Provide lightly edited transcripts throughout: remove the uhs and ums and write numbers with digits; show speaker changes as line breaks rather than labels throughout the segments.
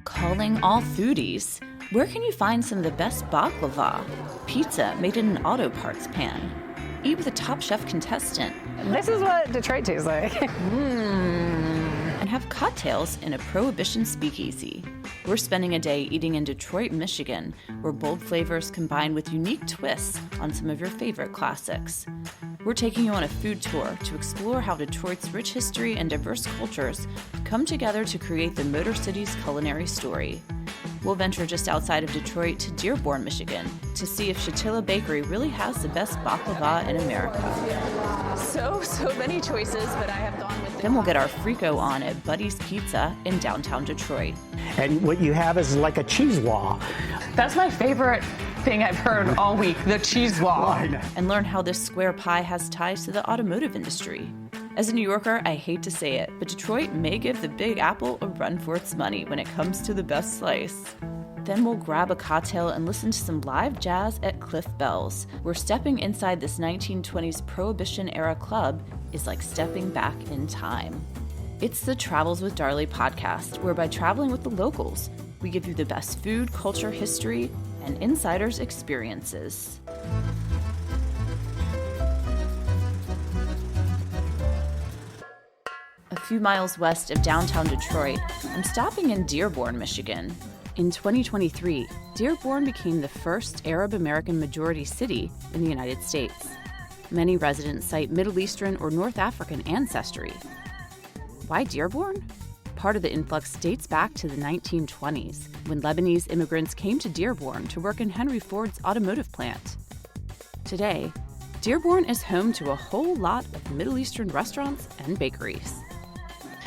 Calling all foodies. Where can you find some of the best baklava? Pizza made in an auto parts pan. Eat with a Top Chef contestant.
This is what Detroit tastes like.
And have cocktails in a Prohibition speakeasy. We're spending a day eating in Detroit, Michigan, where bold flavors combine with unique twists on some of your favorite classics. We're taking you on a food tour to explore how Detroit's rich history and diverse cultures come together to create the Motor City's culinary story. We'll venture just outside of Detroit to Dearborn, Michigan, to see if Shatila Bakery really has the best baklava in America.
So many choices, but I have gone with
Then we'll get our frico on at Buddy's Pizza in downtown Detroit.
And what you have is like a cheese wall.
That's my favorite thing I've heard all week, the cheese wall.
And learn how this square pie has ties to the automotive industry. As a New Yorker, I hate to say it, but Detroit may give the Big Apple a run for its money when it comes to the best slice. Then we'll grab a cocktail and listen to some live jazz at Cliff Bell's, where stepping inside this 1920s Prohibition-era club is like stepping back in time. It's the Travels with Darley podcast, where by traveling with the locals, we give you the best food, culture, history, and insiders' experiences. A few miles west of downtown Detroit, I'm stopping in Dearborn, Michigan. In 2023, Dearborn became the first Arab American majority city in the United States. Many residents cite Middle Eastern or North African ancestry. Why Dearborn? Part of the influx dates back to the 1920s, when Lebanese immigrants came to Dearborn to work in Henry Ford's automotive plant. Today, Dearborn is home to a whole lot of Middle Eastern restaurants and bakeries.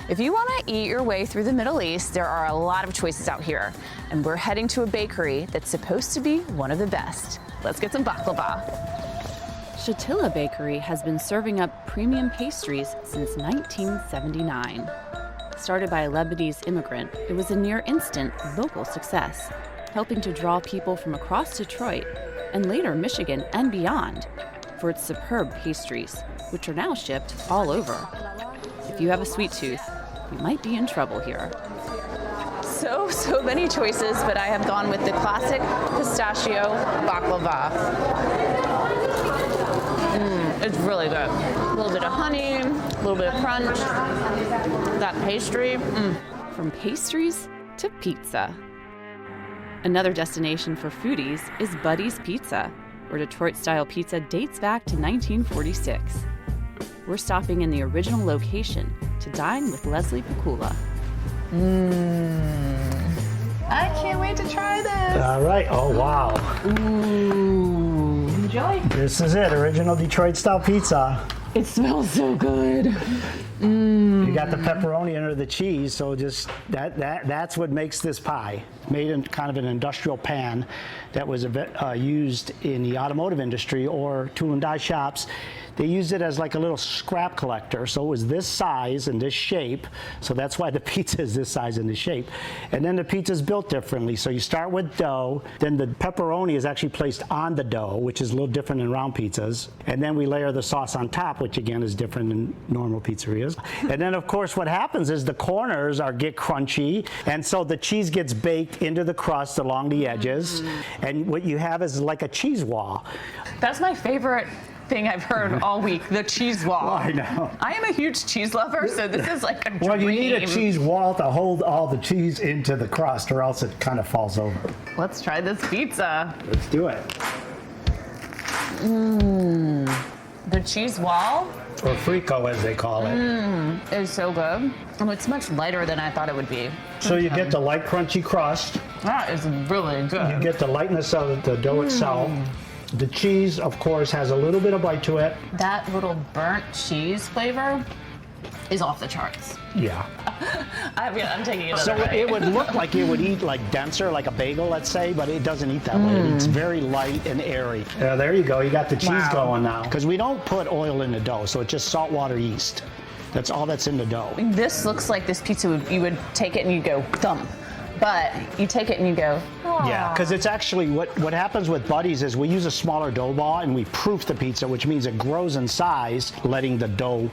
If you want to eat your way through the Middle East, there are a lot of choices out here. And we're heading to a bakery that's supposed to be one of the best. Let's get some baklava.
Shatila Bakery has been serving up premium pastries since 1979. Started by a Lebanese immigrant, it was a near-instant local success, helping to draw people from across Detroit and later Michigan and beyond for its superb pastries, which are now shipped all over. If you have a sweet tooth, you might be in trouble here.
So many choices, but I have gone with the classic pistachio baklava. It's really good. A little bit of honey, a little bit of crunch. That pastry.
From pastries to pizza. Another destination for foodies is Buddy's Pizza, where Detroit-style pizza dates back to 1946. We're stopping in the original location to dine with Leslie Pakula.
I can't wait to try this.
All right. Oh, wow.
Ooh. Enjoy.
This is it. Original Detroit-style pizza.
It smells so good.
You got the pepperoni under the cheese, so just that's what makes this pie. Made in kind of an industrial pan that was used in the automotive industry or tool and die shops. They used it as like a little scrap collector, so it was this size and this shape, so that's why the pizza is this size and this shape. And then the pizza is built differently, so you start with dough, then the pepperoni is actually placed on the dough, which is a little different than round pizzas, and then we layer the sauce on top, which again is different than normal pizzerias. And then of course what happens is the corners get crunchy, and so the cheese gets baked into the crust along the edges, and what you have is like a cheese wall.
That's my favorite thing I've heard all week, the cheese wall.
I know.
I am a huge cheese lover, so this is like a dream.
Well, you need a cheese wall to hold all the cheese into the crust, or else it kind of falls over.
Let's try this pizza.
Let's do it.
The cheese wall
Or frico, as they call it.
is so good. And it's much lighter than I thought it would be.
So you get the light, crunchy crust.
That is really good.
You get the lightness of the dough itself. The cheese, of course, has a little bit of bite to it.
That little burnt cheese flavor is off the charts.
Yeah.
I'm taking another
So
bite.
it would look like it would eat like denser, like a bagel, let's say, but it doesn't eat that way. It's very light and airy. There you go. You got the cheese going now. Because we don't put oil in the dough, so it's just salt, water, yeast. That's all that's in the dough.
This looks like this pizza you would take it and you go thump. But you take it and you go, oh.
Yeah, because it's actually, what happens with Buddy's is we use a smaller dough ball and we proof the pizza, which means it grows in size, letting the dough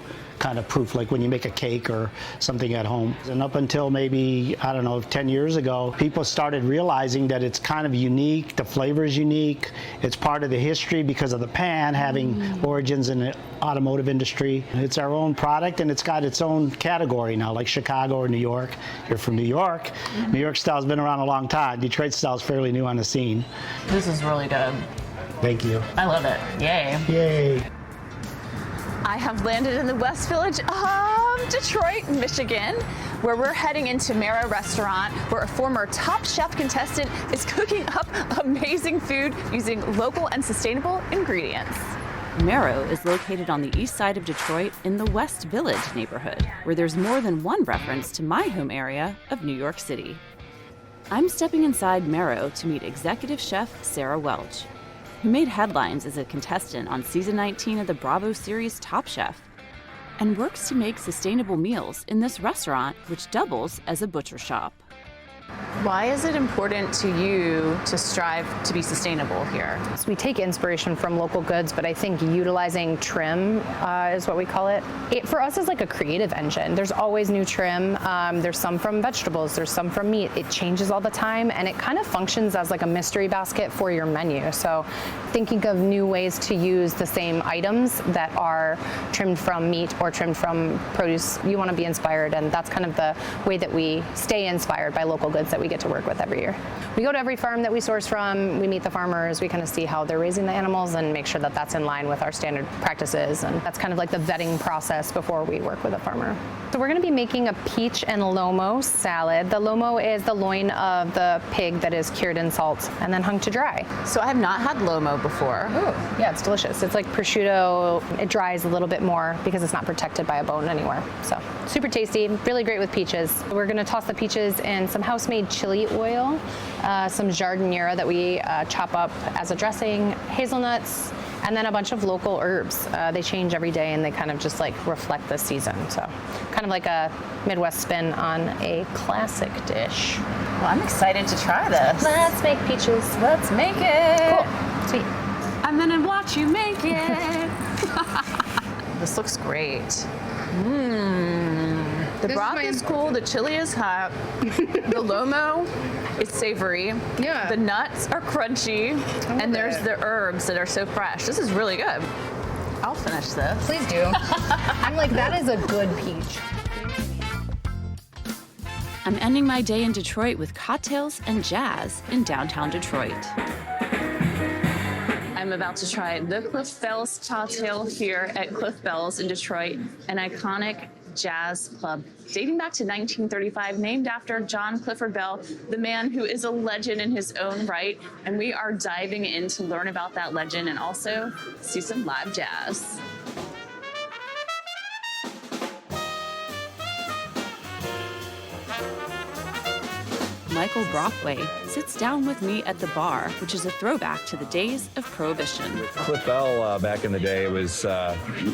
kind of proof, like when you make a cake or something at home. And up until maybe, I don't know, 10 years ago, people started realizing that it's kind of unique, the flavor is unique, it's part of the history because of the pan having origins in the automotive industry. It's our own product, and it's got its own category now, like Chicago or New York. You're from New York. New York style's been around a long time. Detroit style's fairly new on the scene.
This is really good.
Thank you.
I love it. Yay.
Yay.
I have landed in the West Village of Detroit, Michigan, where we're heading into Marrow restaurant, where a former Top Chef contestant is cooking up amazing food using local and sustainable ingredients.
Marrow is located on the east side of Detroit in the West Village neighborhood, where there's more than one reference to my home area of New York City. I'm stepping inside Marrow to meet executive chef Sarah Welch, who made headlines as a contestant on season 19 of the Bravo series Top Chef, and works to make sustainable meals in this restaurant, which doubles as a butcher shop.
Why is it important to you to strive to be sustainable here?
So we take inspiration from local goods, but I think utilizing trim is what we call it. It for us is like a creative engine. There's always new trim. There's some from vegetables, there's some from meat. It changes all the time, and it kind of functions as like a mystery basket for your menu. So thinking of new ways to use the same items that are trimmed from meat or trimmed from produce, you want to be inspired, and that's kind of the way that we stay inspired by local goods that we get to work with every year. We go to every farm that we source from, we meet the farmers, we kind of see how they're raising the animals and make sure that that's in line with our standard practices, and that's kind of like the vetting process before we work with a farmer. So we're going to be making a peach and lomo salad. The lomo is the loin of the pig that is cured in salt and then hung to dry.
So I have not had lomo before.
Ooh, yeah, it's delicious. It's like prosciutto. It dries a little bit more because it's not protected by a bone anywhere. So super tasty, really great with peaches. We're going to toss the peaches in some house-made chili oil, some jardinera that we chop up as a dressing, hazelnuts, and then a bunch of local herbs. They change every day, and they kind of just like reflect the season. So kind of like a Midwest spin on a classic dish.
Well, I'm excited to try this.
Let's make peaches.
Let's make it.
Cool. Sweet.
I'm gonna watch you make it. This looks great. The broth is cool, the chili is hot, the lomo is savory,
Yeah.
the nuts are crunchy, and there's the herbs that are so fresh. This is really good. I'll finish this.
Please do. I'm like, that is a good peach.
I'm ending my day in Detroit with cocktails and jazz in downtown Detroit.
I'm about to try the Cliff Bell's cocktail here at Cliff Bell's in Detroit, an iconic jazz club dating back to 1935, named after John Clifford Bell, the man who is a legend in his own right. And we are diving in to learn about that legend and also see some live jazz.
Michael Brockway sits down with me at the bar, which is a throwback to the days of Prohibition.
Cliff Bell, back in the day, it was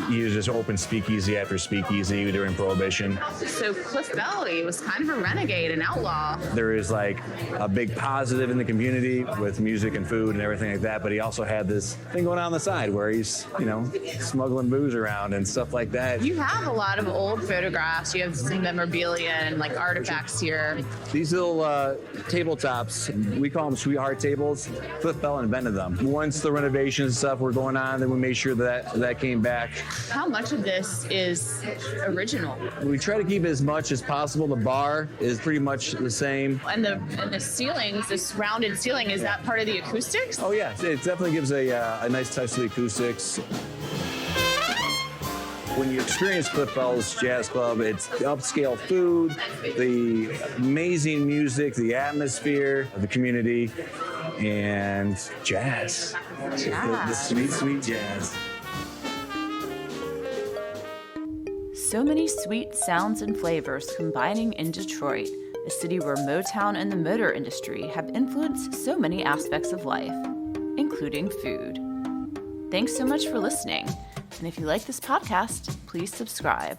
you just open speakeasy after speakeasy during Prohibition.
So Cliff Bell, he was kind of a renegade, an outlaw.
There is like a big positive in the community with music and food and everything like that, but he also had this thing going on the side where he's, smuggling booze around and stuff like that.
You have a lot of old photographs. You have some memorabilia and like artifacts here.
These little tabletops, we call them sweetheart tables. Cliff Bell invented them. Once the renovations and stuff were going on, then we made sure that came back.
How much of this is original?
We try to keep as much as possible. The bar is pretty much the same.
And the ceilings, this rounded ceiling, is that part of the acoustics?
Oh yeah, it definitely gives a nice touch to the acoustics. When you experience Cliff Bell's Jazz Club, it's upscale food, the amazing music, the atmosphere, the community, and jazz. The sweet, sweet jazz.
So many sweet sounds and flavors combining in Detroit, a city where Motown and the motor industry have influenced so many aspects of life, including food. Thanks so much for listening. And if you like this podcast, please subscribe.